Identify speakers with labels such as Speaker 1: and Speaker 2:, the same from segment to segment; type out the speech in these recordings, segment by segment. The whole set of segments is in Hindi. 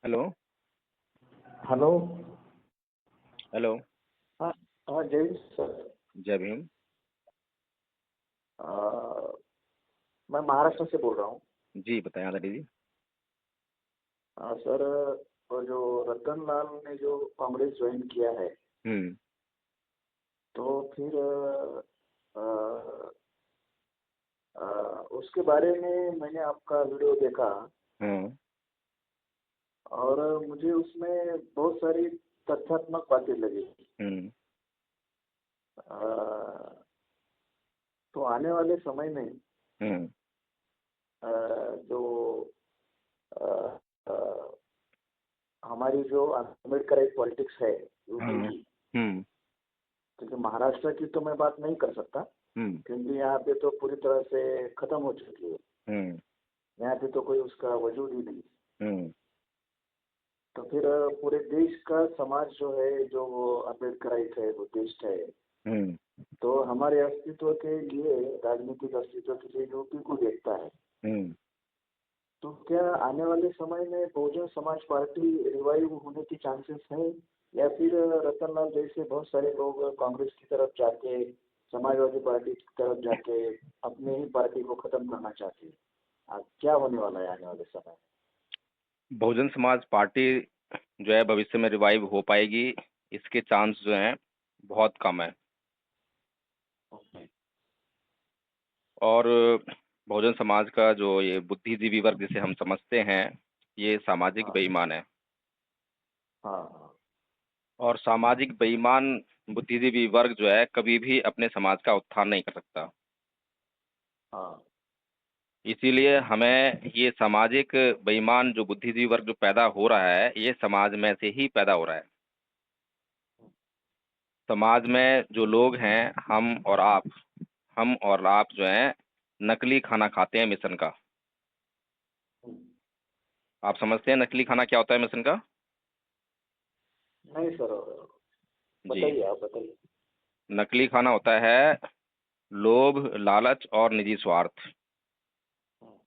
Speaker 1: हेलो।
Speaker 2: हेलो।
Speaker 1: हेलो।
Speaker 2: हाँ। हाँ, जय हिंद सर।
Speaker 1: जय भीम।
Speaker 2: अ, मैं महाराष्ट्र से बोल रहा हूँ।
Speaker 1: जी बताएं आदरणीय जी।
Speaker 2: सर, वो जो रतन लाल ने जो कांग्रेस ज्वाइन किया है,
Speaker 1: हम्म।
Speaker 2: तो फिर अ, अ, उसके बारे में मैंने आपका वीडियो देखा
Speaker 1: हम्म।
Speaker 2: और मुझे उसमें बहुत सारी तथ्यात्मक बातें लगी।
Speaker 1: हम्म।
Speaker 2: अ, तो आने वाले समय में
Speaker 1: हम्म।
Speaker 2: जो अ, अ, हमारी जो अम्बेडकर पॉलिटिक्स है यूपी
Speaker 1: हम्म।
Speaker 2: की,
Speaker 1: हम्म।
Speaker 2: क्योंकि महाराष्ट्र की तो मैं बात नहीं कर सकता,
Speaker 1: हम्म।
Speaker 2: क्योंकि यहाँ पे तो पूरी तरह से खत्म हो चुकी है।
Speaker 1: हम्म।
Speaker 2: यहाँ पे तो कोई उसका वजूद ही नहीं।
Speaker 1: हम्म।
Speaker 2: तो फिर पूरे देश का समाज जो है, जो वो अम्बेडकराइट है, बुद्धिस्ट है,
Speaker 1: हम्म।
Speaker 2: तो हमारे अस्तित्व के लिए, राजनीतिक अस्तित्व के लिए यूपी को देखता है।
Speaker 1: हम्म।
Speaker 2: तो क्या आने वाले समय में बहुजन समाज पार्टी रिवाइव होने की चांसेस है, या फिर रतन लाल जैसे बहुत सारे लोग कांग्रेस की तरफ जाके, समाजवादी पार्टी की तरफ जाके अपने ही पार्टी को खत्म करना चाहते हैं? क्या होने वाला है आने वाले समय
Speaker 1: बहुजन समाज पार्टी जो है भविष्य में रिवाइव हो पाएगी, इसके चांस जो हैं बहुत कम है।
Speaker 2: में?
Speaker 1: और बहुजन समाज का जो ये बुद्धिजीवी वर्ग जिसे हम समझते हैं, ये सामाजिक
Speaker 2: हाँ,
Speaker 1: बेईमान है।
Speaker 2: हाँ, हाँ,
Speaker 1: और सामाजिक बेईमान बुद्धिजीवी वर्ग जो है कभी भी अपने समाज का उत्थान नहीं कर सकता।
Speaker 2: हाँ,
Speaker 1: इसीलिए हमें ये सामाजिक बेईमान जो बुद्धिजीवी वर्ग जो पैदा हो रहा है, ये समाज में से ही पैदा हो रहा है। समाज में जो लोग हैं, हम और आप जो हैं नकली खाना खाते हैं मिशन का।
Speaker 2: हम्म।
Speaker 1: आप समझते हैं नकली खाना क्या होता है मिशन का?
Speaker 2: नहीं सर,
Speaker 1: जी।
Speaker 2: बताइए, आप बताइए।
Speaker 1: नकली खाना होता है लोभ, लालच और निजी स्वार्थ।
Speaker 2: हम्म।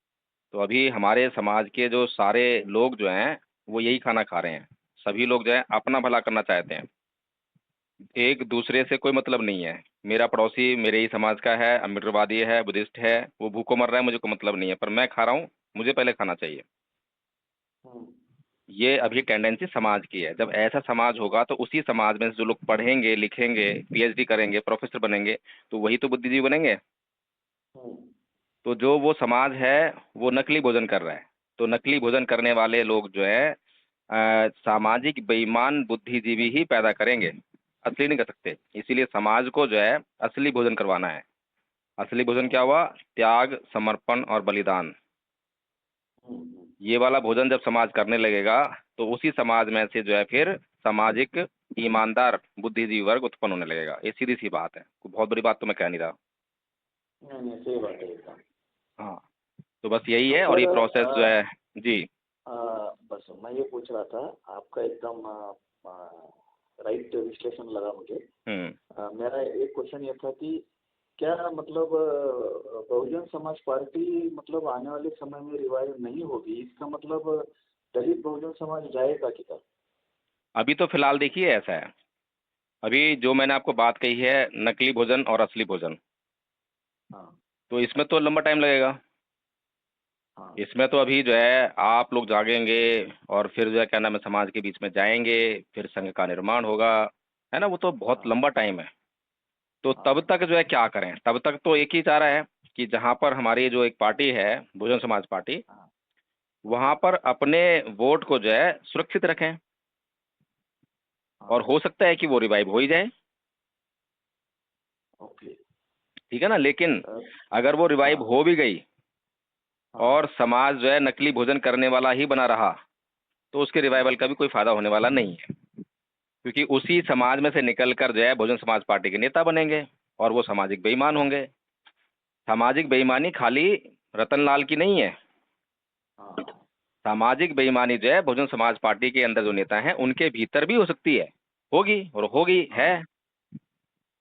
Speaker 1: तो अभी हमारे समाज के जो सारे लोग जो हैं वो यही खाना खा रहे हैं। सभी लोग जो है अपना भला करना चाहते हैं, एक दूसरे से कोई मतलब नहीं है। मेरा पड़ोसी मेरे ही समाज का है, अम्बेडकरवादी है, बुद्धिस्ट है, वो भूखों मर रहा है, मुझे कोई मतलब नहीं है, पर मैं खा रहा हूँ, मुझे पहले खाना चाहिए।
Speaker 2: हम्म।
Speaker 1: ये अभी टेंडेंसी समाज की है। जब ऐसा समाज होगा तो उसी समाज में से जो लोग पढ़ेंगे, लिखेंगे, पीएचडी करेंगे, प्रोफेसर बनेंगे, तो वही तो बुद्धिजीवी बनेंगे।
Speaker 2: हम्म।
Speaker 1: तो जो वो समाज है वो नकली भोजन कर रहा है। तो नकली भोजन करने वाले लोग जो है सामाजिक बेईमान बुद्धिजीवी ही पैदा करेंगे, असली नहीं कर सकते। इसीलिए समाज को जो है असली भोजन करवाना है। असली भोजन क्या
Speaker 2: हम्म।
Speaker 1: हुआ? त्याग, समर्पण और बलिदान।
Speaker 2: हम्म।
Speaker 1: ये वाला भोजन जब समाज करने लगेगा तो उसी समाज में से जो है फिर सामाजिक ईमानदार बुद्धिजीवी वर्ग उत्पन्न होने लगेगा। ये सीधी सी बात है, कोई बहुत बड़ी बात तो मैं कह नहीं रहा।
Speaker 2: नहीं, नहीं, सही बात है एकदम।
Speaker 1: हाँ, तो बस यही
Speaker 2: तो
Speaker 1: है और
Speaker 2: सर,
Speaker 1: ये प्रोसेस जो है। जी।
Speaker 2: बस मैं ये पूछ रहा था, आपका एकदम राइट विश्लेषण लगा मुझे।
Speaker 1: हम्म।
Speaker 2: मेरा एक क्वेश्चन ये था कि क्या मतलब बहुजन समाज पार्टी मतलब आने वाले समय में रिवाइव नहीं होगी, इसका मतलब दलित बहुजन समाज जाएगा किधर?
Speaker 1: अभी तो फिलहाल देखिए ऐसा है, अभी जो मैंने आपको बात कही है नकली भोजन और असली भोजन,
Speaker 2: हाँ,
Speaker 1: तो इसमें तो लंबा टाइम लगेगा।
Speaker 2: हाँ,
Speaker 1: इसमें तो अभी जो है आप लोग जागेंगे और फिर जो है क्या नाम है समाज के बीच में जाएंगे, फिर संघ का निर्माण होगा, है ना? वो तो बहुत
Speaker 2: हाँ,
Speaker 1: लंबा टाइम है। तो तब
Speaker 2: हाँ,
Speaker 1: तक जो है क्या करें? तब तक तो एक ही चारा है कि जहाँ पर हमारी जो एक पार्टी है बहुजन समाज पार्टी,
Speaker 2: हाँ,
Speaker 1: वहाँ
Speaker 2: हाँ,
Speaker 1: पर अपने वोट को जो है सुरक्षित रखें। और
Speaker 2: हाँ।
Speaker 1: हो सकता है कि वो रिवाइव हो ही जाए,
Speaker 2: ओके।
Speaker 1: ठीक है ना? लेकिन
Speaker 2: अ,
Speaker 1: अगर वो रिवाइव
Speaker 2: हाँ,
Speaker 1: हो भी गई
Speaker 2: हाँ,
Speaker 1: और समाज जो है नकली भोजन करने वाला ही बना रहा, तो उसके
Speaker 2: हाँ,
Speaker 1: रिवाइवल का भी कोई फायदा होने वाला नहीं है। क्योंकि उसी समाज में से निकलकर जो है बहुजन समाज पार्टी के नेता बनेंगे और वो सामाजिक बेईमान होंगे। सामाजिक बेईमानी खाली रतनलाल की नहीं है।
Speaker 2: हाँ।
Speaker 1: सामाजिक बेईमानी जो है बहुजन समाज पार्टी के अंदर जो नेता हैं उनके भीतर भी हो सकती है, होगी और होगी है।
Speaker 2: हाँ।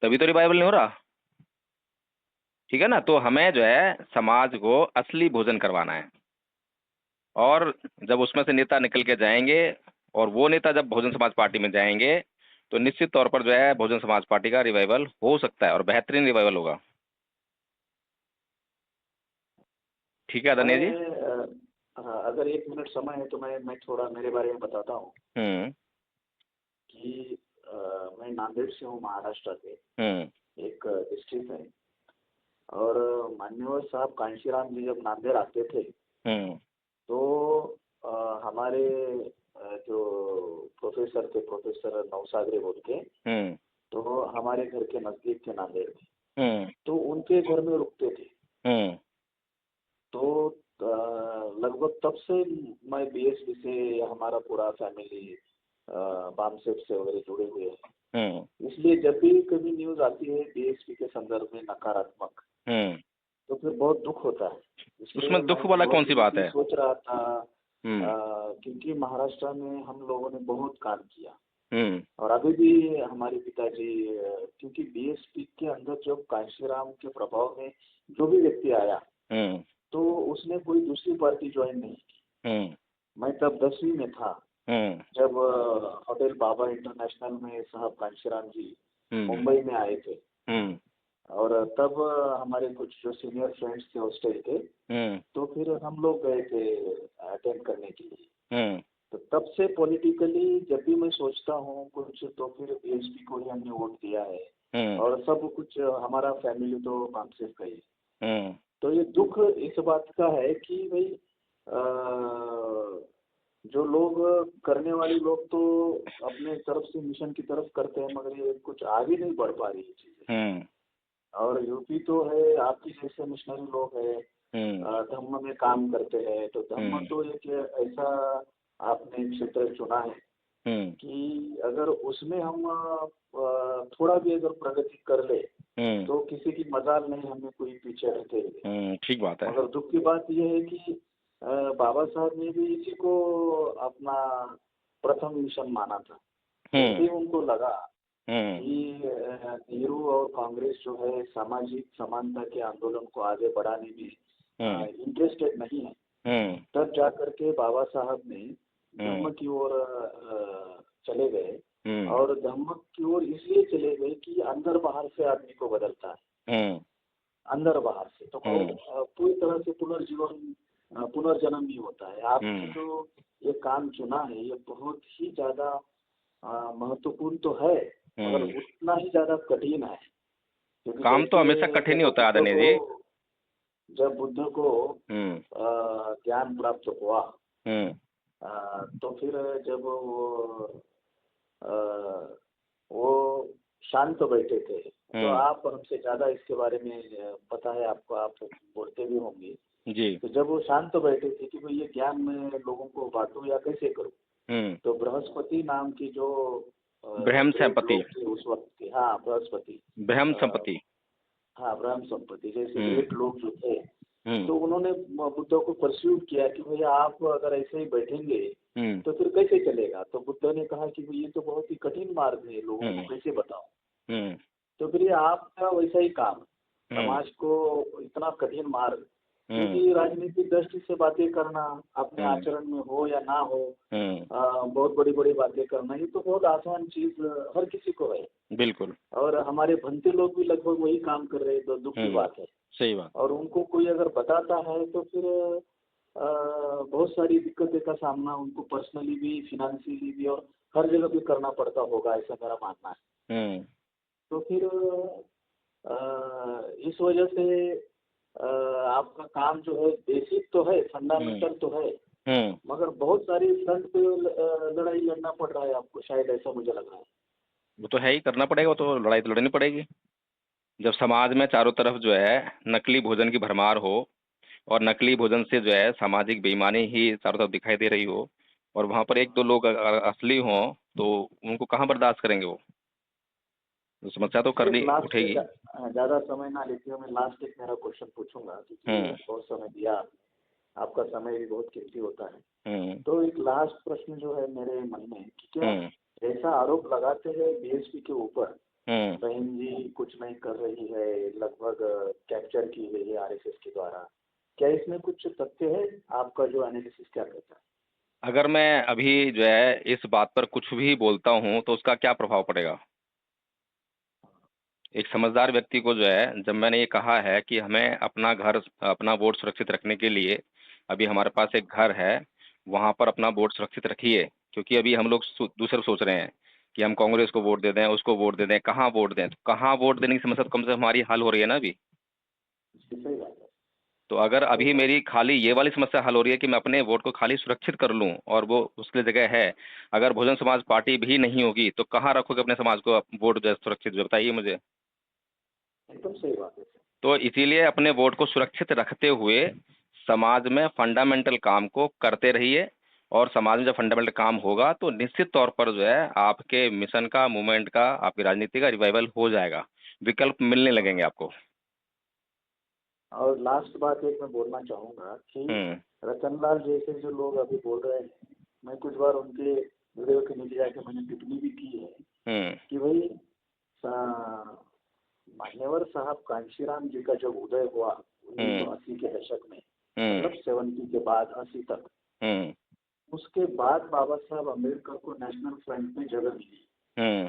Speaker 1: तभी तो रिवाइवल नहीं हो रहा, ठीक है ना? तो हमें जो है समाज को असली भोजन करवाना है। और जब उसमें से नेता निकल के जाएंगे और वो नेता जब बहुजन समाज पार्टी में जाएंगे तो निश्चित तौर पर जो है बहुजन समाज पार्टी का रिवाइवल हो सकता है और बेहतरीन रिवाइवल होगा। ठीक है
Speaker 2: मैं
Speaker 1: आदरणीय जी।
Speaker 2: हाँ, अगर 1 मिनट समय है तो मैं थोड़ा मेरे बारे में बताता हूँ
Speaker 1: हम्म।
Speaker 2: कि मैं नांदेड़ से हूँ, महाराष्ट्र से।
Speaker 1: हम्म।
Speaker 2: एक डिस्ट्रिक्ट है। और मान्यवर साहब कांशीराम जी जब नांदेड़ आते थे
Speaker 1: हम्म।
Speaker 2: तो हमारे जो प्रोफेसर थे, प्रोफेसर नौसागरे बोल के,
Speaker 1: हम्म।
Speaker 2: तो हमारे घर के नज़दीक थे नांदेड़ में।
Speaker 1: हम्म।
Speaker 2: तो उनके घर में रुकते थे।
Speaker 1: हम्म।
Speaker 2: तो लगभग तब से मैं बीएसपी से, हमारा पूरा फैमिली बामसेफ से वगैरह जुड़े हुए हैं।
Speaker 1: हम्म।
Speaker 2: इसलिए जब भी कभी न्यूज़ आती है बीएसपी के संदर्भ में नकारात्मक,
Speaker 1: हम्म।
Speaker 2: तो फिर बहुत दुख होता है। इसलिए
Speaker 1: उसमें दुख
Speaker 2: मैं
Speaker 1: वाला
Speaker 2: बहुत
Speaker 1: कौन सी
Speaker 2: दिनों
Speaker 1: बात
Speaker 2: से
Speaker 1: है?
Speaker 2: सोच रहा था,
Speaker 1: हम्म।
Speaker 2: क्योंकि महाराष्ट्र में हम लोगों ने बहुत काम किया।
Speaker 1: हम्म।
Speaker 2: और अभी भी हमारे पिताजी, क्योंकि बीएसपी के अंदर जब कांशीराम के प्रभाव में जो भी व्यक्ति आया
Speaker 1: हम्म।
Speaker 2: तो उसने कोई दूसरी पार्टी ज्वाइन नहीं की।
Speaker 1: हम्म।
Speaker 2: मैं तब 10वीं में था
Speaker 1: हम्म।
Speaker 2: जब होटल बाबा इंटरनेशनल में साहब कांशीराम जी
Speaker 1: हम्म।
Speaker 2: मुंबई में आए थे।
Speaker 1: हम्म।
Speaker 2: और तब हमारे कुछ जो सीनियर फ्रेंड्स थे हॉस्टल के,
Speaker 1: हम्म।
Speaker 2: तो फिर हम लोग गए थे अटेंड करने के लिए।
Speaker 1: हम्म।
Speaker 2: तो तब से पॉलिटिकली जब भी मैं सोचता हूँ कुछ, तो फिर बीएसपी को ही हमने वोट दिया है।
Speaker 1: हम्म।
Speaker 2: और सब कुछ हमारा फैमिली तो कांग्रेस का ही है।
Speaker 1: हम्म।
Speaker 2: तो ये दुख इस बात का है कि भाई जो लोग, करने वाले लोग तो अपने तरफ से मिशन की तरफ करते हैं, मगर ये कुछ आगे नहीं बढ़ पा रही है चीजें।
Speaker 1: हम्म।
Speaker 2: और यूपी तो है, आपकी जैसे मिशनरी लोग हैं,
Speaker 1: हम्म।
Speaker 2: धम्म में काम करते हैं, तो धम्म
Speaker 1: हम्म।
Speaker 2: तो एक ऐसा आपने क्षेत्र चुना है
Speaker 1: हम्म।
Speaker 2: कि अगर उसमें हम थोड़ा भी अगर प्रगति कर ले
Speaker 1: हम्म।
Speaker 2: तो किसी की मजाल नहीं, हमें कोई पीछे रहते हुए।
Speaker 1: ठीक बात है।
Speaker 2: मगर दुख की बात यह है कि बाबा साहब ने भी इसी को अपना प्रथम मिशन माना था। जब
Speaker 1: हम्म।
Speaker 2: भी उनको लगा
Speaker 1: हम्म।
Speaker 2: कि नेहरू और कांग्रेस जो है सामाजिक समानता के आंदोलन को आगे बढ़ाने
Speaker 1: हम्म।
Speaker 2: में इंटरेस्टेड नहीं है,
Speaker 1: हम्म।
Speaker 2: तब जाकर के बाबा साहब ने
Speaker 1: हम्म।
Speaker 2: धम्म की ओर चले गए।
Speaker 1: हम्म।
Speaker 2: और धम्म की ओर इसलिए चले गए कि अंदर बाहर से आदमी को बदलता है,
Speaker 1: हम्म।
Speaker 2: अंदर बाहर से तो
Speaker 1: हम्म।
Speaker 2: पूरी तरह से पुनर्जीवन, पुनर्जन्म ही होता है। आपने
Speaker 1: हम्म।
Speaker 2: जो ये काम चुना है ये बहुत ही ज्यादा महत्वपूर्ण तो है, मगर
Speaker 1: हम्म।
Speaker 2: उतना ही ज्यादा कठिन है। क्योंकि
Speaker 1: काम तो हमेशा
Speaker 2: जैसे
Speaker 1: कठिन ही होता है आदरणीय जी।
Speaker 2: जब बुद्ध को
Speaker 1: हम्म।
Speaker 2: ज्ञान प्राप्त हुआ,
Speaker 1: हम्म।
Speaker 2: तो फिर जब अ, वो शांत बैठे थे, तो
Speaker 1: हम्म।
Speaker 2: आप हमसे ज्यादा इसके बारे में पता है आपको, आप बोलते भी होंगे।
Speaker 1: जी।
Speaker 2: तो जब वो शांत बैठे थे कि भाई ये ज्ञान मैं लोगों को बांटूं या कैसे करूं,
Speaker 1: हम्म।
Speaker 2: तो बृहस्पति नाम की जो
Speaker 1: ब्रह्म
Speaker 2: ग्रेट
Speaker 1: संपत्ति।
Speaker 2: लोग थे उस वक्त के, हाँ बृहस्पति,
Speaker 1: ब्रह्म
Speaker 2: अ,
Speaker 1: संपत्ति।
Speaker 2: हाँ ब्रह्म संपत्ति जैसे
Speaker 1: हम्म।
Speaker 2: ग्रेट लोग जो थे,
Speaker 1: हम्म।
Speaker 2: तो उन्होंने बुद्ध को परस्यूट किया कि भैया आप अगर ऐसे ही बैठेंगे
Speaker 1: हम्म।
Speaker 2: तो फिर कैसे चलेगा। तो बुद्ध ने कहा कि भाई ये तो बहुत ही कठिन मार्ग है, लोगों को
Speaker 1: हम्म।
Speaker 2: कैसे बताऊं।
Speaker 1: हम्म।
Speaker 2: तो फिर ये आपका वैसा ही काम,
Speaker 1: हम्म।
Speaker 2: समाज को इतना कठिन मार्ग,
Speaker 1: हम्म।
Speaker 2: क्योंकि राजनीतिक दृष्टि से बातें करना, अपने
Speaker 1: हम्म।
Speaker 2: आचरण में हो या ना हो,
Speaker 1: हम्म।
Speaker 2: बहुत बड़ी बड़ी बातें करना, ये तो बहुत आसान चीज हर किसी को है।
Speaker 1: बिल्कुल।
Speaker 2: और हमारे भंते लोग भी लगभग वही काम कर रहे हैं, तो दुख की
Speaker 1: हम्म।
Speaker 2: बात है।
Speaker 1: सही बात।
Speaker 2: और उनको कोई अगर बताता है तो फिर बहुत सारी दिक्कतें का सामना उनको पर्सनली भी, फिनेंशियली भी, और हर जगह भी करना पड़ता होगा, ऐसा मेरा मानना है।
Speaker 1: हम्म।
Speaker 2: तो फिर इस वजह से आपका काम जो है बेसिक तो है,
Speaker 1: हम्म।
Speaker 2: फंडामेंटल तो है,
Speaker 1: हम्म।
Speaker 2: मगर बहुत सारी फ्रंट पे लड़ाई लड़ना पड़ रहा है आपको, शायद ऐसा मुझे लग रहा है।
Speaker 1: वो तो है ही, करना पड़ेगा, वो तो लड़ाई तो लड़नी पड़ेगी। जब समाज में चारों तरफ जो है नकली भोजन की भरमार हो और नकली भोजन से जो है सामाजिक बेईमानी ही चारों तरफ दिखाई दे रही हो और वहाँ पर एक दो लोग अगर असली हों तो उनको कहाँ बर्दाश्त करेंगे वो? तो समस्या तो
Speaker 2: एक
Speaker 1: करनी
Speaker 2: लास्ट,
Speaker 1: उठेगी।
Speaker 2: ज्यादा समय ना लेते हुए मैं लास्ट एक मेरा क्वेश्चन पूछूंगा, क्योंकि
Speaker 1: हम्म।
Speaker 2: बहुत समय दिया, आपका समय भी बहुत कीमती होता है।
Speaker 1: हम्म।
Speaker 2: तो एक लास्ट प्रश्न जो है मेरे मन में कि क्या
Speaker 1: हम्म।
Speaker 2: ऐसा आरोप लगाते हैं बीएसपी के ऊपर,
Speaker 1: हम्म।
Speaker 2: बहन जी कुछ नहीं कर रही है, लगभग कैप्चर की गई है आरएसएस के द्वारा, क्या इसमें कुछ तथ्य है? आपका जो एनालिसिस क्या कहता है?
Speaker 1: अगर मैं अभी जो है इस बात पर कुछ भी बोलता हूँ तो उसका क्या प्रभाव पड़ेगा? एक समझदार व्यक्ति को जो है, जब मैंने ये कहा है कि हमें अपना घर, अपना वोट सुरक्षित रखने के लिए, अभी हमारे पास एक घर है, वहाँ पर अपना वोट सुरक्षित रखिए, क्योंकि अभी हम लोग दूसरे सोच रहे हैं कि हम कांग्रेस को वोट दे दें, उसको वोट दे दें, कहाँ वोट दें, तो कहाँ वोट देने की समस्या तो कम से कम हमारी हल हो रही है ना अभी।
Speaker 2: जी, सही बात है।
Speaker 1: तो अगर
Speaker 2: सही
Speaker 1: अभी
Speaker 2: बात
Speaker 1: मेरी खाली ये वाली समस्या हल हो रही है कि मैं अपने वोट को खाली सुरक्षित कर लूं और वो उसकी जगह है, अगर बहुजन समाज पार्टी भी नहीं होगी तो कहाँ रखोगे अपने समाज को वोट जो है सुरक्षित, जो बताइए मुझे।
Speaker 2: एकदम सही बात है सर।
Speaker 1: तो इसीलिए अपने वोट को सुरक्षित रखते हुए समाज में फंडामेंटल काम को करते रहिए, और समाज में जब फंडामेंटल काम होगा तो निश्चित तौर पर जो है आपके मिशन का, मूवमेंट का, आपकी राजनीति का रिवाइवल हो जाएगा, विकल्प मिलने लगेंगे आपको।
Speaker 2: और लास्ट बात एक मैं बोलना चाहूँगा कि
Speaker 1: हम्म।
Speaker 2: रतनलाल जैसे जो लोग अभी बोल रहे हैं, मैं कुछ बार उनके वीडियो के नीचे जाके मैंने टिप्पणी भी की है
Speaker 1: हम्म।
Speaker 2: कि भाई मान्यवर साहब कांशीराम जी का जब उदय हुआ
Speaker 1: हम्म।
Speaker 2: 1980 के दशक में,
Speaker 1: हम्म।
Speaker 2: मतलब 70 के बाद 80 तक,
Speaker 1: हम्म।
Speaker 2: उसके बाद बाबा साहब अम्बेडकर को नेशनल फ्रंट में जगह मिली।
Speaker 1: हम्म।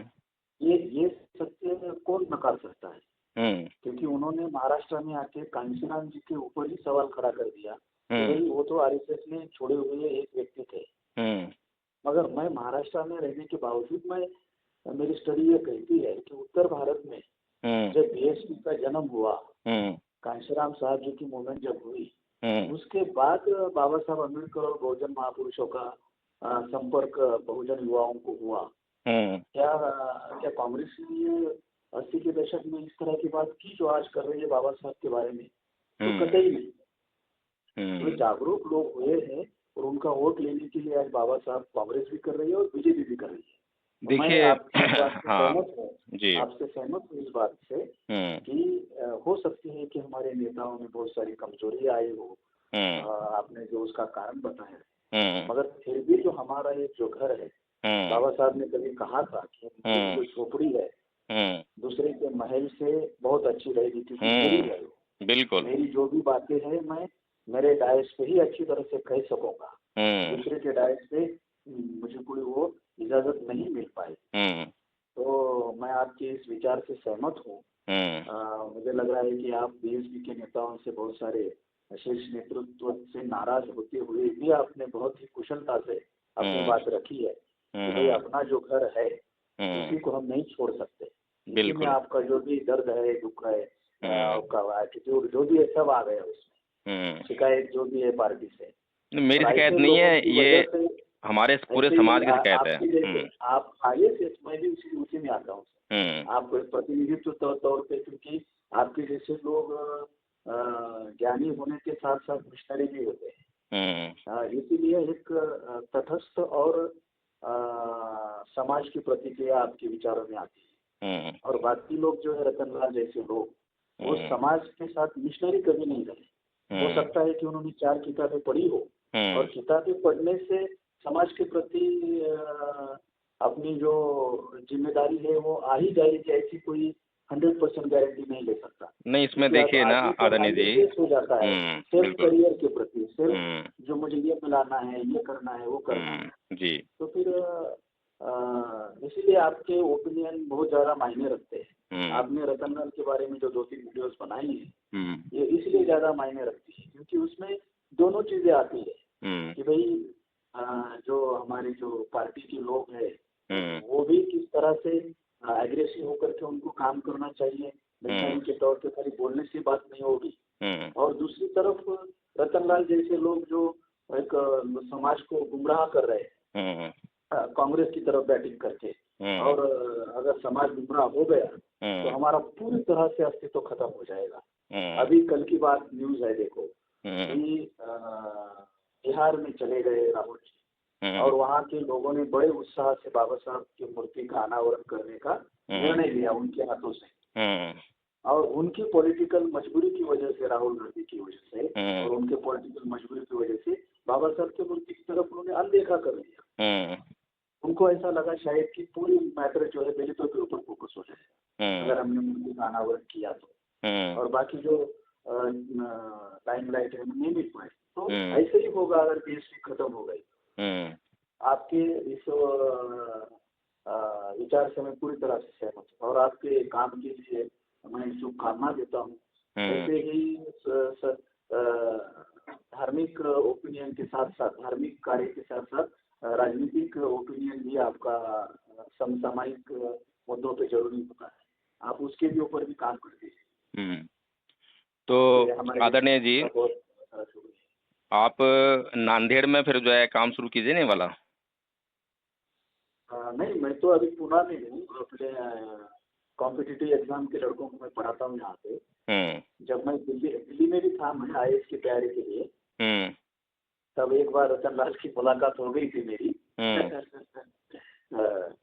Speaker 2: ये सत्य कौन नकार सकता है?
Speaker 1: हम्म।
Speaker 2: क्योंकि उन्होंने महाराष्ट्र में आके कांशीराम जी के ऊपर ही सवाल खड़ा कर दिया कि
Speaker 1: हम्म।
Speaker 2: भाई वो तो आरएसएस में छोड़े हुए एक व्यक्ति थे,
Speaker 1: हम्म।
Speaker 2: मगर मैं महाराष्ट्र में रहने के बावजूद मेरी स्टडी ये कहती है कि उत्तर भारत में
Speaker 1: हम्म।
Speaker 2: जब बीएसपी का जन्म हुआ,
Speaker 1: हम्म।
Speaker 2: कांशीराम साहब जी की मूवमेंट जब हुई,
Speaker 1: हम्म।
Speaker 2: उसके बाद बाबा साहब अम्बेडकर और बहुजन महापुरुषों का संपर्क बहुजन युवाओं को हुआ।
Speaker 1: हम्म।
Speaker 2: क्या कांग्रेस ने ये 80 के दशक में इस तरह की बात की जो आज कर रही है बाबा साहब के बारे में? तो
Speaker 1: हम्म।
Speaker 2: कतई नहीं। तो
Speaker 1: हम्म।
Speaker 2: जागरूक लोग हुए हैं और उनका वोट लेने के लिए आज बाबा साहब कांग्रेस भी कर रही है और बीजेपी भी कर रही है। तो मैं
Speaker 1: देखिए
Speaker 2: आपकी इस बात से
Speaker 1: हाँ
Speaker 2: सहमत हूँ,
Speaker 1: जी।
Speaker 2: आपसे सहमत हूँ इस बात से
Speaker 1: हम्म।
Speaker 2: कि हो सकती है कि हमारे नेताओं में बहुत सारी कमजोरी आई हो,
Speaker 1: हम्म।
Speaker 2: आपने जो उसका कारण बताया,
Speaker 1: हम्म।
Speaker 2: मगर फिर भी जो हमारा ये जो घर है,
Speaker 1: हम्म।
Speaker 2: बाबा साहब ने कभी कहा था कि मेरी
Speaker 1: हम्म।
Speaker 2: जो झोपड़ी है
Speaker 1: हम्म।
Speaker 2: दूसरे के महल से बहुत अच्छी रहेगी, क्योंकि मेरी है वो।
Speaker 1: बिल्कुल।
Speaker 2: मेरी जो भी बातें हैं मैं मेरे डायस पे ही अच्छी तरह से कह सकूंगा,
Speaker 1: हम्म।
Speaker 2: दूसरे के डायस पे मुझे कोई वो इजाजत नहीं मिल पाई।
Speaker 1: हम्म।
Speaker 2: तो मैं आपके इस विचार से सहमत हूँ।
Speaker 1: हम्म।
Speaker 2: मुझे लग रहा है कि आप बीएसपी के नेताओं से, बहुत सारे शीर्ष नेतृत्व से नाराज होते हुए भी आपने बहुत ही कुशलता से अपनी बात रखी है कि भाई अपना जो घर है उसी को हम नहीं छोड़ सकते। इसी में
Speaker 1: बिल्कुल।
Speaker 2: आपका जो भी दर्द है, दुख है, आपका एटीट्यूड जो भी है सब आ गया उसमें, शिकायत जो भी है पार्टी से।
Speaker 1: मेरी
Speaker 2: और
Speaker 1: शिकायत
Speaker 2: ऐसे
Speaker 1: नहीं
Speaker 2: लोगों
Speaker 1: है
Speaker 2: की
Speaker 1: ये,
Speaker 2: वजह से,
Speaker 1: हमारे पूरे
Speaker 2: ऐसे ही
Speaker 1: समाज की शिकायत है।
Speaker 2: आपके जैसे आप आगे से, मैं भी उसी में आता हूँ।
Speaker 1: हम्म।
Speaker 2: आप प्रतिनिधित्व तौर पे, क्योंकि आपके जैसे लोग ज्ञानी होने के साथ साथ मिशनरी भी होते हैं। इसीलिए एक तटस्थ और समाज की प्रतिक्रिया आपके विचारों में आती है। और बाकी लोग जो है रतनलाल जैसे लोग, वो समाज के साथ मिशनरी कभी नहीं रहे। हो सकता है कि उन्होंने 4 किताबें पढ़ी हो, और किताबें पढ़ने से समाज के प्रति अपनी जो जिम्मेदारी है वो आ ही जाएगी, ऐसी कोई 100% गारंटी नहीं ले सकता।
Speaker 1: नहीं, इसमें देखिए ना
Speaker 2: आदमी का
Speaker 1: आदरणीय
Speaker 2: माइंड
Speaker 1: जी।
Speaker 2: फ्रेश हो जाता है सेल्फ
Speaker 1: बिल्कुल।
Speaker 2: करियर के प्रति, सेल्फ जो मुझे ये मिलाना है, ये करना है, वो करना है।
Speaker 1: जी।
Speaker 2: तो फिर इसीलिए आपके ओपिनियन बहुत ज्यादा मायने रखते हैं। आपने रतनलाल के बारे में जो 2-3 वीडियोस बनाई है, ये इसलिए ज्यादा मायने रखती है क्योंकि उसमें दोनों चीजें आती है कि भाई जो हमारे जो पार्टी के लोग हैं वो भी किस तरह से एग्रेसिव होकर के उनको काम करना चाहिए, मिशनरी के तौर पे खाली बोलने से बात नहीं होगी। और दूसरी तरफ रतनलाल जैसे लोग जो एक समाज को गुमराह कर रहे हैं कांग्रेस की तरफ बैटिंग करके, और अगर समाज गुमराह हो गया तो हमारा पूरी तरह से अस्तित्व खत्म हो जाएगा। अभी कल की बात न्यूज है, देखो कि बिहार में चले गए राहुल जी, और वहाँ के लोगों ने बड़े उत्साह से बाबा साहब की मूर्ति का अनावरण करने का निर्णय लिया उनके हाथों से। और उनकी पॉलिटिकल मजबूरी की वजह से, राहुल गांधी की वजह से और उनके पॉलिटिकल मजबूरी की वजह से बाबा साहब की मूर्ति की तरफ उन्होंने अनदेखा कर दिया। उनको ऐसा लगा शायद कि पूरी मैटर जो है दलितों के ऊपर फोकस हो जाए अगर हमने मूर्ति का अनावरण किया तो। और बाकी जो लाइमलाइट में नहीं मिल पाए। तो
Speaker 1: हम्म
Speaker 2: ऐसे ही होगा अगर बीएसपी खत्म हो गई।
Speaker 1: हम्म
Speaker 2: आपके इस विचार से मैं पूरी तरह से सहमत हूँ और आपके काम के लिए मैं शुभकामना देता हूँ।
Speaker 1: हम्म
Speaker 2: ऐसे ही धार्मिक ओपिनियन के साथ साथ, धार्मिक कार्य के साथ साथ राजनीतिक ओपिनियन भी आपका समसामयिक मुद्दों पे जरूरी होता है। आप उसके भी ऊपर भी काम कर दीजिए।
Speaker 1: हम्म। तो
Speaker 2: ये हमारे
Speaker 1: आदरणीय जी,
Speaker 2: लिए बहुत शुक्रिया।
Speaker 1: आप नांदेड़ में फिर जो है काम शुरू कीजिए नहीं वाला।
Speaker 2: नहीं, मैं तो अभी पुणे में हूँ। अपने कॉम्पिटिटिव एग्जाम के लड़कों को मैं पढ़ाता हूँ यहाँ पे।
Speaker 1: हम्म
Speaker 2: जब मैं दिल्ली दिल्ली में भी था, मैं आईएएस की तैयारी के लिए,
Speaker 1: हम्म
Speaker 2: तब एक बार रतन लाल की मुलाकात हो गई थी मेरी।
Speaker 1: हम्म
Speaker 2: अ,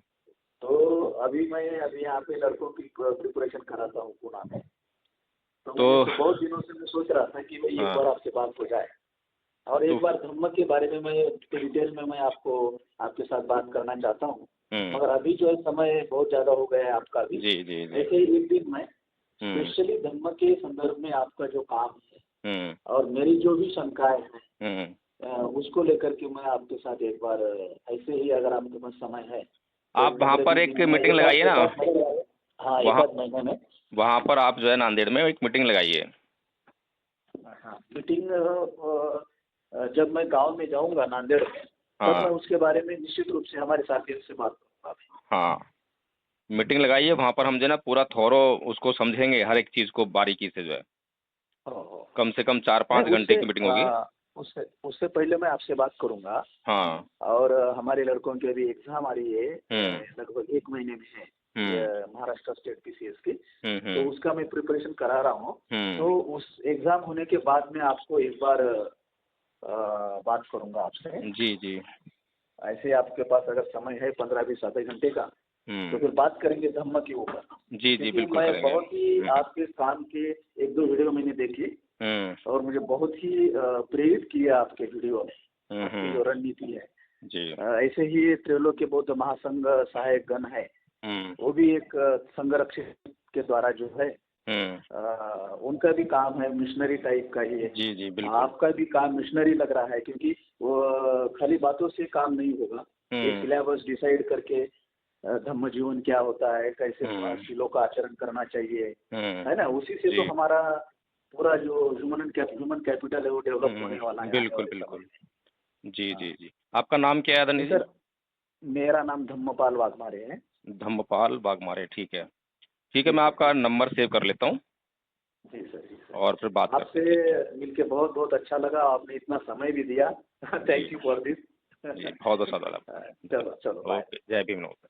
Speaker 2: तो अभी यहाँ पे लड़कों की प्रिपरेशन कराता हूँ पुणे में। तो
Speaker 1: तो
Speaker 2: मुझे बहुत दिनों से मैं सोच रहा था कि भाई एक
Speaker 1: हाँ
Speaker 2: बार आपसे बात हो जाए और
Speaker 1: तो
Speaker 2: एक बार धम्म के बारे में मैं डिटेल में मैं आपको आपके साथ बात करना चाहता हूँ। मगर अभी जो है समय बहुत ज़्यादा हो गया है आपका भी।
Speaker 1: जी जी जी।
Speaker 2: ऐसे ही एक दिन मैं
Speaker 1: हम्म
Speaker 2: स्पेशली धम्म के संदर्भ में आपका जो काम है
Speaker 1: हम्म
Speaker 2: और मेरी जो भी शंकाएं हैं
Speaker 1: हम्म।
Speaker 2: उसको लेकर के मैं आपके साथ एक बार ऐसे ही अगर आपके पास समय है तो
Speaker 1: आप वहाँ पर
Speaker 2: 15-20
Speaker 1: एक
Speaker 2: दिन में
Speaker 1: मीटिंग लगाइए ना,
Speaker 2: हाँ, एक
Speaker 1: वहाँ
Speaker 2: आध महीने में।
Speaker 1: वहाँ पर आप जो है नांदेड़ में एक मीटिंग लगाइए।
Speaker 2: हाँ, मीटिंग जब मैं गांव में जाऊंगा नांदेड़ में, तब मैं
Speaker 1: हाँ
Speaker 2: उसके बारे में निश्चित रूप से हमारे साथियों से बात करूंगा।
Speaker 1: हाँ, मीटिंग लगाइए वहाँ पर, हम जो है ना पूरा थॉरो उसको समझेंगे, हर एक चीज़ को बारीकी से जो है।
Speaker 2: ओहो।
Speaker 1: कम से कम
Speaker 2: नहीं,
Speaker 1: 4-5 घंटे की मीटिंग होगी।
Speaker 2: उससे उससे पहले मैं आपसे बात करूंगा।
Speaker 1: हाँ।
Speaker 2: और हमारे लड़कों की अभी एग्जाम आ रही है, लगभग 1 महीने में है,
Speaker 1: हम्म
Speaker 2: महाराष्ट्र स्टेट पीसीएस की। तो
Speaker 1: हम्म
Speaker 2: उसका मैं प्रिपरेशन करा रहा हूँ।
Speaker 1: हम्म।
Speaker 2: तो उस एग्जाम होने के बाद में आपको एक बार बात करूंगा आपसे।
Speaker 1: जी जी।
Speaker 2: ऐसे आपके पास अगर समय है 15-20 आधे घंटे का, तो फिर बात करेंगे धम्म के ऊपर।
Speaker 1: जी जी
Speaker 2: क्योंकि
Speaker 1: बिल्कुल
Speaker 2: मैं
Speaker 1: करेंगे।
Speaker 2: बहुत ही आपके काम के 1-2 वीडियो मैंने देखे और मुझे बहुत ही प्रेरित किया आपके वीडियो ने, आपकी जो रणनीति है।
Speaker 1: जी।
Speaker 2: ऐसे ही त्रैलोक्य बौद्ध महासंघ सहायक गण है, वो भी एक संघरक्षित के द्वारा जो है उनका भी काम है मिशनरी टाइप का ही है।
Speaker 1: जी जी बिल्कुल।
Speaker 2: आपका भी काम मिशनरी लग रहा है, क्योंकि वो खाली बातों से काम नहीं होगा। एक सिलेबस डिसाइड करके धम्म जीवन क्या होता है, कैसे शीलों का आचरण करना चाहिए, है ना, उसी से तो हमारा पूरा जो ह्यूमन कैपिटल है वो डेवलप होने वाला है आने
Speaker 1: बिल्कुल
Speaker 2: वाले समय
Speaker 1: बिल्कुल।
Speaker 2: में।
Speaker 1: जी
Speaker 2: हाँ।
Speaker 1: जी जी। आपका नाम क्या है आदरणीय
Speaker 2: जी
Speaker 1: जी?
Speaker 2: सर, मेरा नाम धम्मपाल वाघमारे है।
Speaker 1: धम्मपाल बागमारे, ठीक है। ठीक है,
Speaker 2: जी
Speaker 1: मैं
Speaker 2: सर।
Speaker 1: आपका नंबर सेव कर लेता हूँ
Speaker 2: जी सर, जी सर।
Speaker 1: और फिर बात करते
Speaker 2: आपसे
Speaker 1: हैं। ठीक
Speaker 2: मिलके बहुत बहुत अच्छा लगा, आपने इतना समय भी दिया। Thank you for this.
Speaker 1: जी, बहुत बहुत धन्यवाद।
Speaker 2: चलो चलो, बाय।
Speaker 1: ओके, जय भीम, नमस्ते।